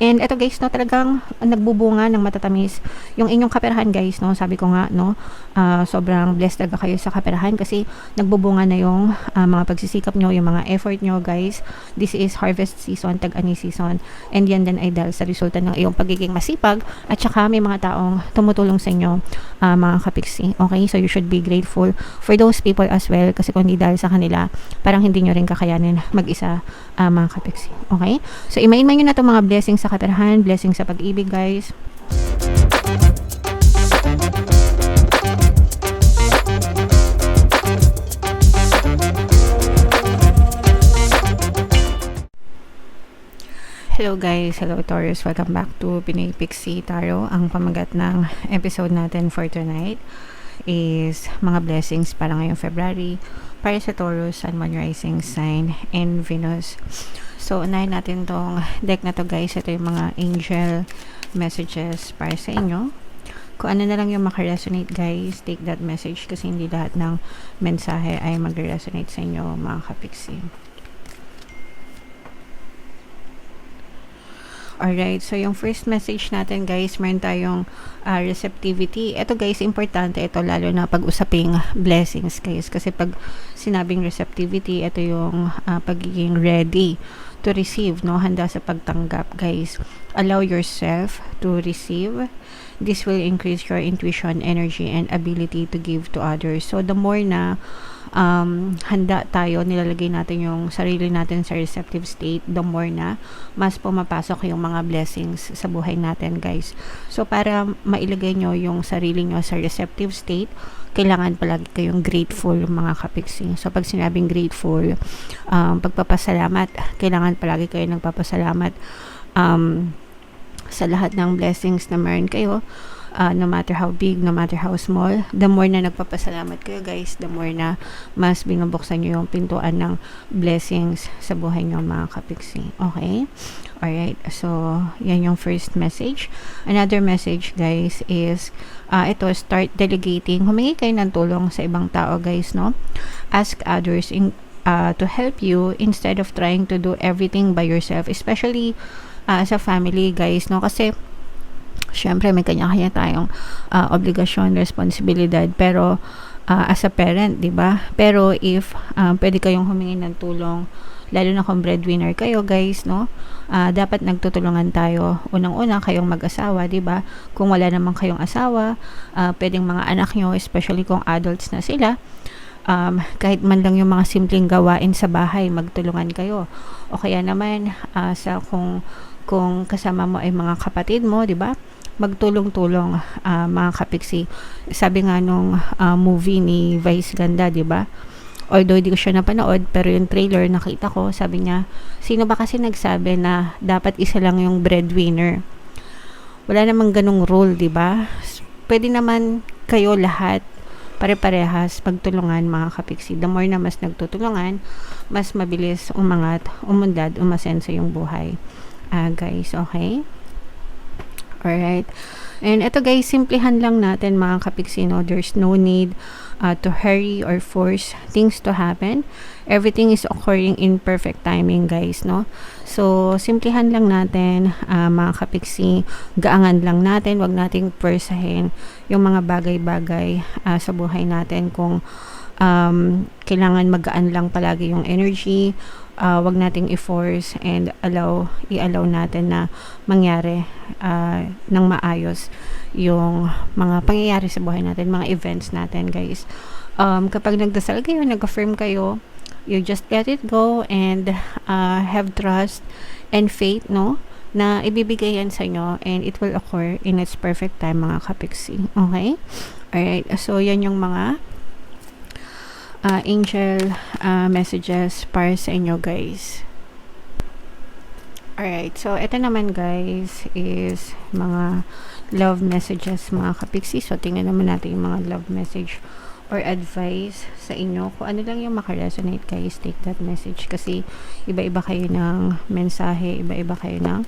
And eto guys, no, talagang nagbubunga ng matatamis yung inyong kaperahan guys, no. Sabi ko nga, no, sobrang blessed talaga kayo sa kaperahan kasi nagbubunga na yung mga pagsisikap nyo, yung mga effort nyo guys. This is harvest season, tag-ani season, and yan din ay dahil sa resulta ng iyong pagiging masipag at saka may mga taong tumutulong sa inyo, mga kapiksi. Okay, so you should be grateful for those people as well kasi kung hindi dahil sa kanila, parang hindi nyo rin kakayanin mag-isa, mga kapiksi. Okay, so imain nyo na itong mga blessings sa kaperahan, blessings sa pag-ibig guys. Hello guys, hello Taurus, welcome back to Pinoy Pixie Tarot. Ang pamagat ng episode natin for tonight is mga blessings para ngayong February para sa Taurus, Sun, Moon, Rising Sign, and Venus. So, unahin natin tong deck na to guys. Ito yung mga angel messages para sa inyo. Kung ano na lang yung makaresonate guys, take that message kasi hindi lahat ng mensahe ay mag-resonate sa inyo mga kapiksi. Alright, so yung first message natin guys, meron tayong receptivity. Ito guys, importante ito lalo na pag-usaping blessings guys. Kasi pag sinabing receptivity, ito yung pagiging ready to receive, no? Handa sa pagtanggap guys. Allow yourself to receive. This will increase your intuition, energy, and ability to give to others. So the more na handa tayo, nilalagay natin yung sarili natin sa receptive state, the more na mas pumapasok yung mga blessings sa buhay natin guys. So para mailagay nyo yung sarili nyo sa receptive state, kailangan palagi kayong grateful mga kapiksi. So pag sinabing grateful, pagpapasalamat, kailangan palagi kayo nagpapasalamat sa lahat ng blessings na meron kayo. No matter how big, no matter how small, the more na nagpapasalamat kayo guys, the more na mas binubuksan nyo yung pintuan ng blessings sa buhay nyo mga kapiksi. Okay? Alright, so yan yung first message. Another message guys is ito, start delegating. Humingi kayo ng tulong sa ibang tao guys, no? Ask others to help you instead of trying to do everything by yourself, especially sa family guys, no? Kasi syempre may kanya-kanya tayong obligasyon, responsibilidad, pero as a parent, 'di ba? Pero if pwede kayong humingi ng tulong, lalo na kung breadwinner kayo, guys, no? Dapat nagtutulungan tayo. Unang-una kayong mag-asawa, 'di ba? Kung wala naman kayong asawa, pwedeng mga anak nyo, especially kung adults na sila, kahit man lang yung mga simpleng gawain sa bahay, magtulungan kayo. O kaya naman kung kasama mo ay mga kapatid mo, 'di ba? Magtulong-tulong mga kapiksi. Sabi nga nung movie ni Vice Ganda, 'di ba? Although di ko siya napanood, pero yung trailer nakita ko, sabi niya, sino ba kasi nagsabi na dapat isa lang yung breadwinner? Wala namang ganung rule, 'di ba? Pwede naman kayo lahat pare-parehas pagtulungan mga kapiksi. The more na mas nagtutulungan, mas mabilis umangat, umunlad, umasenso yung buhay. Guys, okay? Alright. And ito guys, simplihan lang natin mga kapiksi, no? There's no need to hurry or force things to happen. Everything is occurring in perfect timing guys, no? So, simplihan lang natin mga kapiksi, gaangan lang natin, wag nating persahin yung mga bagay-bagay sa buhay natin. Kung kailangan magaan lang palagi yung energy, wag nating i-force and i-allow natin na mangyari ng maayos yung mga pangyayari sa buhay natin, mga events natin guys. Kapag nagdasal kayo, nag-affirm kayo, you just let it go and have trust and faith, no? Na ibibigay yan sa inyo and it will occur in its perfect time mga kapiksi. Okay? Alright, so yan yung mga angel messages para sa inyo guys. Alright, so ito naman guys is mga love messages mga kapiksi. So tingnan naman natin yung mga love message or advice sa inyo. Kung ano lang yung makaresonate guys, take that message kasi iba-iba kayo ng mensahe, iba-iba kayo ng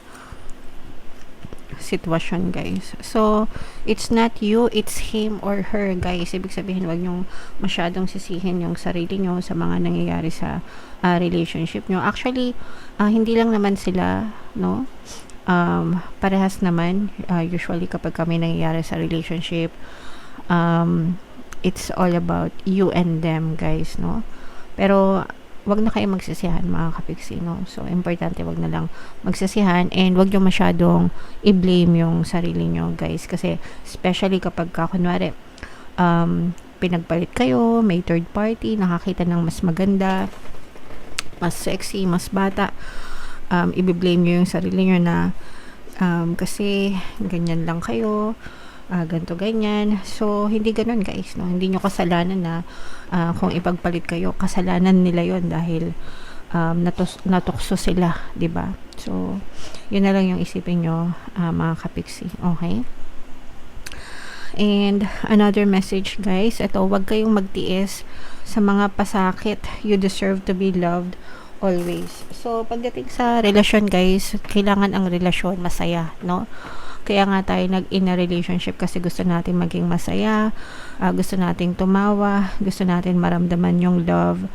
sitwasyon guys. So it's not you, it's him or her guys. Ibig sabihin, wag nyong masyadong sisihin yung sarili nyo sa mga nangyayari sa relationship nyo. Actually hindi lang naman sila, no, parehas naman, usually kapag kami nangyayari sa relationship, it's all about you and them, guys, no? Pero wag na kayo magsisihan, mga kapiksi, no? So importante wag na lang magsisihan, and wag yung masyadong i-blame yung sarili nyo, guys, kasi especially kapag kunwari pinagpalit kayo, may third party, nakakita ng mas maganda, mas sexy, mas bata, i-blame nyo yung sarili nyo na kasi ganyan lang kayo, ganto ganyan. So hindi ganun, guys, no? Hindi nyo kasalanan na kung ipagpalit kayo, kasalanan nila yon dahil natukso sila, 'di ba? So yun na lang yung isipin nyo, mga kapiksi, okay? And another message, guys, ito, wag kayong magtiis sa mga pasakit. You deserve to be loved always. So pagdating sa relasyon, guys, kailangan ang relasyon masaya, no? Kaya nga tayo in a relationship kasi gusto natin maging masaya, gusto nating tumawa, gusto natin maramdaman yung love,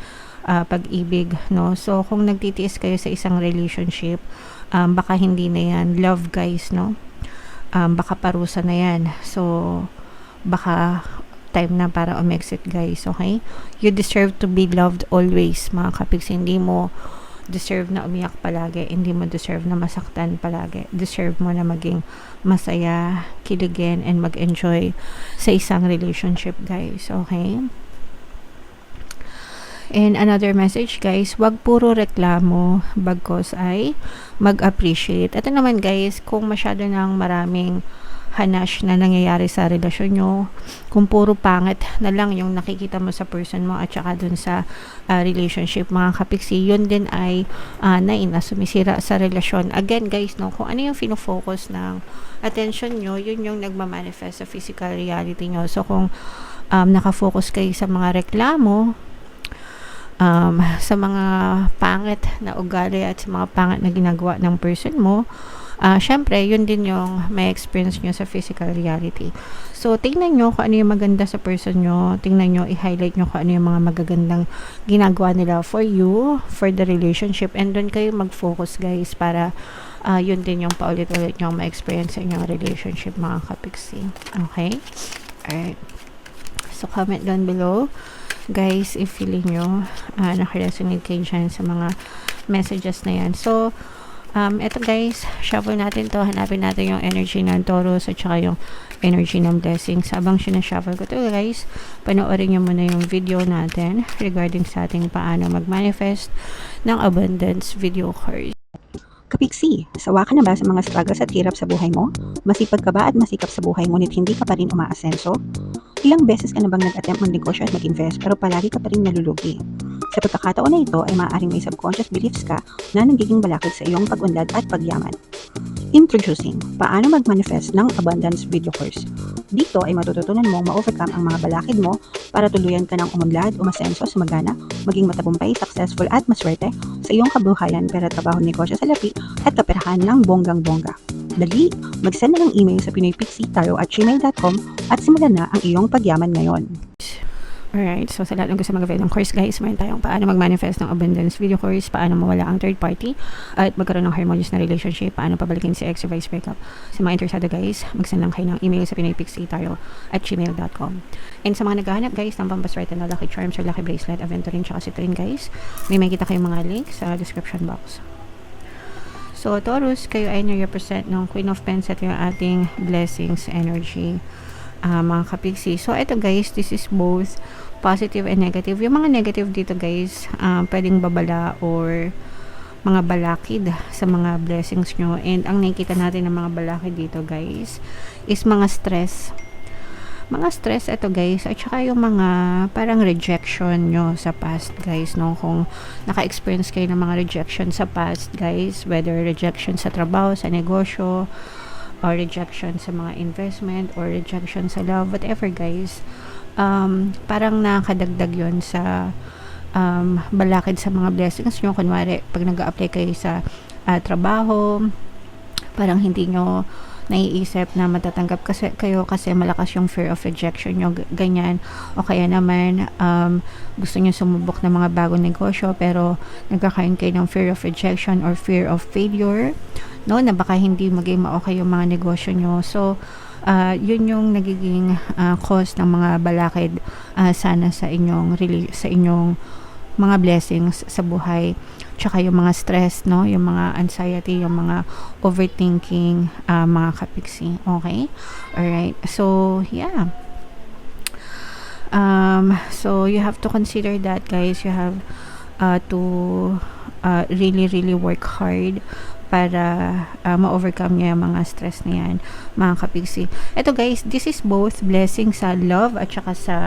pag-ibig, no? So kung nagtitiis kayo sa isang relationship, baka hindi na yan love, guys, no? Baka parusa na yan. So baka time na para umexit, guys, okay? You deserve to be loved always, mga kapiks. Hindi mo deserve na umiyak palagi, hindi mo deserve na masaktan palagi. Deserve mo na maging masaya, kiligin, and mag-enjoy sa isang relationship, guys, okay? And another message, guys, wag puro reklamo, bagkos ay mag-appreciate. Ito naman, guys, kung masyado ng maraming hanash na nangyayari sa relasyon nyo, kung puro pangit na lang yung nakikita mo sa person mo at saka dun sa relationship, mga kapiksi, yun din ay na sumisira sa relasyon. Again, guys, no, kung ano yung fino-focus ng attention nyo, yun yung nagmamanifest sa physical reality nyo. So kung nakafocus kayo sa mga reklamo, sa mga pangit na ugali at sa mga pangit na ginagawa ng person mo, syempre, yun din yung may experience nyo sa physical reality. So, tingnan nyo kung ano yung maganda sa person nyo. Tingnan nyo, i-highlight nyo kung ano yung mga magagandang ginagawa nila for you, for the relationship. And doon kayo mag-focus, guys, para yun din yung paulit-ulit nyo ma-experience sa inyong relationship, mga kapiksi. Okay? Alright. So, comment down below, guys, if feeling nyo nakaresonate kayo dyan sa mga messages na yan. So, eto, guys, shuffle natin to. Hanapin natin yung energy ng Taurus at saka yung energy ng blessings. Habang sinashuffle ko to, guys, panoorin nyo muna yung video natin regarding sa ating paano mag-manifest ng abundance video course. Kapiksi, sawa ka na ba sa mga struggles at hirap sa buhay mo? Masipag ka ba at masikap sa buhay ngunit hindi ka pa rin umaasenso? Ilang beses ka na bang nag-attempt mag-negosyo at mag-invest pero palagi ka pa rin nalulugi? Sa pagkakataon na ito ay maaaring may subconscious beliefs ka na nagiging balakid sa iyong pag-unlad at pagyaman. Introducing, paano mag-manifest ng abundance video course. Dito ay matututunan mong ma-overcome ang mga balakid mo para tuluyan ka ng umunlad, umasenso, sumagana, maging matagumpay, successful at maswerte sa iyong kabuhayan, pera, trabaho, negosyo sa lapi at kaperahan ng bonggang-bongga. Dali, mag-send na ng email sa pinoypixie@gmail.com at simulan na ang iyong pagyaman ngayon. Alright, so sa lahat ng gusto mag-avail ng course, guys, mayroon tayong paano mag-manifest ng abundance video course, paano mawala ang third party, at magkaroon ng harmonious na relationship, paano pabalikin si ex o vice breakup. Sa mga interesado, guys, mag-send lang kayo ng email sa pinoypixie@gmail.com. And sa mga naghahanap, guys, ng pampaswerte na lucky charms or lucky bracelet, aventurine tsaka citrine, guys, may makita kayong mga links sa description box. So, Taurus, kayo ay nire-represent ng Queen of Pentacles at yung ating blessings energy, mga kapiksi. So, ito, guys, this is both positive and negative. Yung mga negative dito, guys, pwedeng babala or mga balakid sa mga blessings nyo. And ang nakikita natin ng mga balakid dito, guys, is mga stress. Mga stress, ito, guys, at saka yung mga parang rejection nyo sa past, guys, no? Kung naka-experience kayo ng mga rejection sa past, guys, whether rejection sa trabaho, sa negosyo, or rejection sa mga investment, or rejection sa love, whatever, guys, parang nakadagdag yon sa balakid sa mga blessings nyo. Kunwari, pag nag-a-apply kayo sa trabaho, parang hindi nyo naiisip na matatanggap kayo kasi malakas yung fear of rejection nyo, ganyan. O kaya naman, gusto nyo sumubok ng mga bagong negosyo pero nagkakaroon kayo ng fear of rejection or fear of failure, no, na baka hindi maging ma-okay yung mga negosyo nyo. So, yun yung nagiging cause ng mga balakid sana sa inyong mga blessings sa buhay, tsaka yung mga stress, no, yung mga anxiety, yung mga overthinking, mga kapiksi. Okay, alright, so yeah, so you have to consider that, guys. You have to really work hard para ma-overcome niya yung mga stress na yan, mga kapiksi. Ito, guys, this is both blessing sa love at saka sa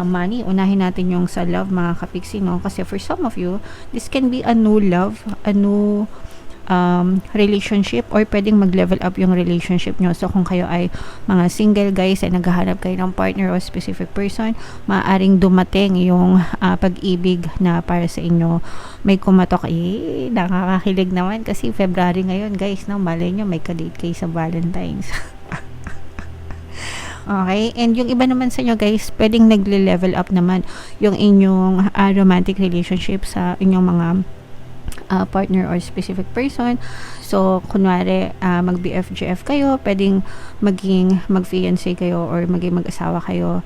money. Unahin natin yung sa love, mga kapiksi, no? Kasi for some of you, this can be a new love, a new relationship, or pwedeng mag-level up yung relationship nyo. So, kung kayo ay mga single, guys, ay naghahanap kayo ng partner o specific person, maaaring dumating yung pag-ibig na para sa inyo. May kumatok, nakakakilig naman kasi February ngayon, guys, no? Malay nyo, may kadate kayo sa Valentine's. Okay, and yung iba naman sa inyo, guys, pwedeng nagle-level up naman yung inyong romantic relationship sa inyong mga partner or specific person. So, kunwari, mag-BFGF kayo, pwedeng mag-fiancé kayo or maging mag-asawa kayo,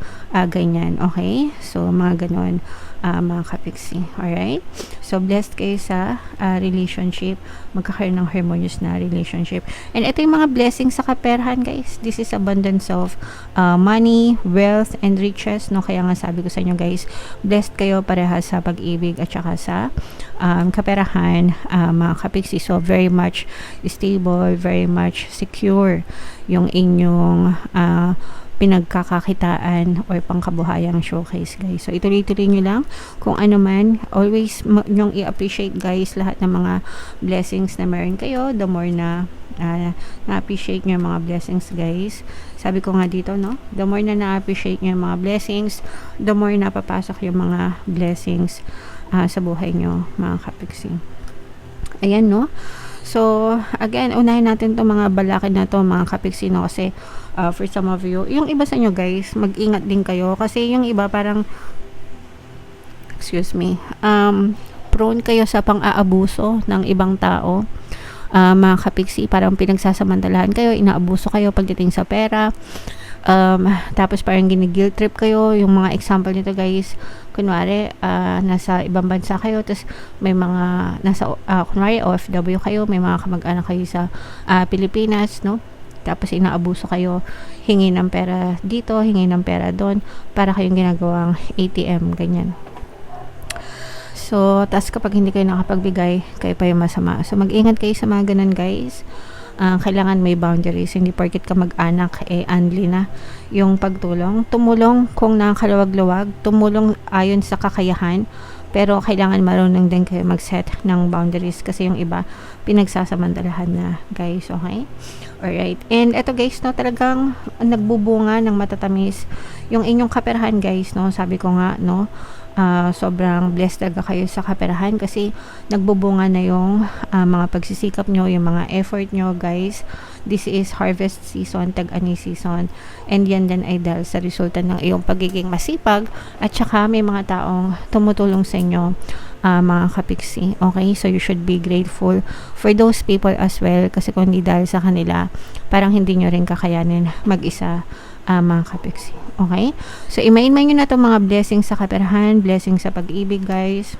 ganyan, okay? So, mga ganon, mga kapiksi. Alright? So, blessed kayo sa relationship, magkakaroon ng harmonious na relationship. And ito yung mga blessings sa kaperahan, guys. This is abundance of money, wealth, and riches, no? Kaya nga sabi ko sa inyo, guys, blessed kayo parehas sa pag-ibig at saka sa kaperahan, mga kapiksi. So, very much stable, very much secure yung inyong pinagkakakitaan or pangkabuhayang showcase, guys. So, ituloy-tuloy nyo lang kung ano man. Always nyong i-appreciate, guys, lahat ng mga blessings na meron kayo. The more na na-appreciate nyo yung mga blessings, guys. Sabi ko nga dito, no? The more na na-appreciate nyo yung mga blessings, the more na papasok yung mga blessings sa buhay nyo, mga kapiksi. Ayan, no? So, again, unahin natin itong mga balakid na to, mga kapiksi, no? Kasi, for some of you, yung iba sa inyo, guys, mag-ingat din kayo. Kasi yung iba parang, prone kayo sa pang-aabuso ng ibang tao. Mga kapiksi, parang pinagsasamantalahan kayo, inaabuso kayo pagdating sa pera. Tapos parang gini-guilt trip kayo. Yung mga example nito, guys, kunwari nasa ibang bansa kayo, tapos may mga nasa kunwari OFW kayo, may mga kamag-anak kayo sa Pilipinas, no? Tapos inaabuso kayo, hingi ng pera dito, hingi ng pera doon, para kayong ginagawang ATM, ganyan. So, tas kapag hindi kayo nakapagbigay, kayo pa yung masama. So, mag-ingat kayo sa mga ganun, guys. Kailangan may boundaries. Hindi porket ka mag-anak, unli na yung pagtulong. Tumulong kung nakaluwag-luwag, tumulong ayon sa kakayahan, pero kailangan marunong din kayo mag-set ng boundaries kasi yung iba pinagsasamantalahan na, guys, okay? Alright, and eto, guys, no, talagang nagbubunga ng matatamis yung inyong kaperahan, guys, no? Sabi ko nga, no, sobrang blessed talaga kayo sa kaperahan kasi nagbubunga na yung mga pagsisikap nyo, yung mga effort nyo, guys. This is harvest season, tag-ani season, and yan din ay dahil sa resulta ng iyong pagiging masipag at saka may mga taong tumutulong sa inyo, mga kapiksi. Okay, so you should be grateful for those people as well kasi kung hindi dahil sa kanila, parang hindi nyo rin kakayanin mag-isa, mga kapiksi. Okay? So, imain-main nyo na itong mga blessings sa kaperahan, blessings sa pag-ibig, guys.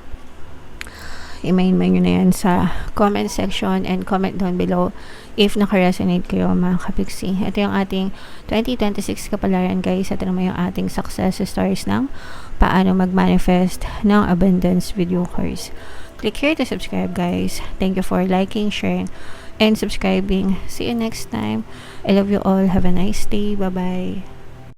Imain-main nyo na yan sa comment section and comment down below if naka-resonate kayo, mga kapiksi. Ito yung ating 2026 kapalaran, guys. Ito naman yung ating success stories ng paano mag-manifest ng abundance video course. Click here to subscribe, guys. Thank you for liking, sharing, and subscribing. See you next time. I love you all. Have a nice day. Bye-bye.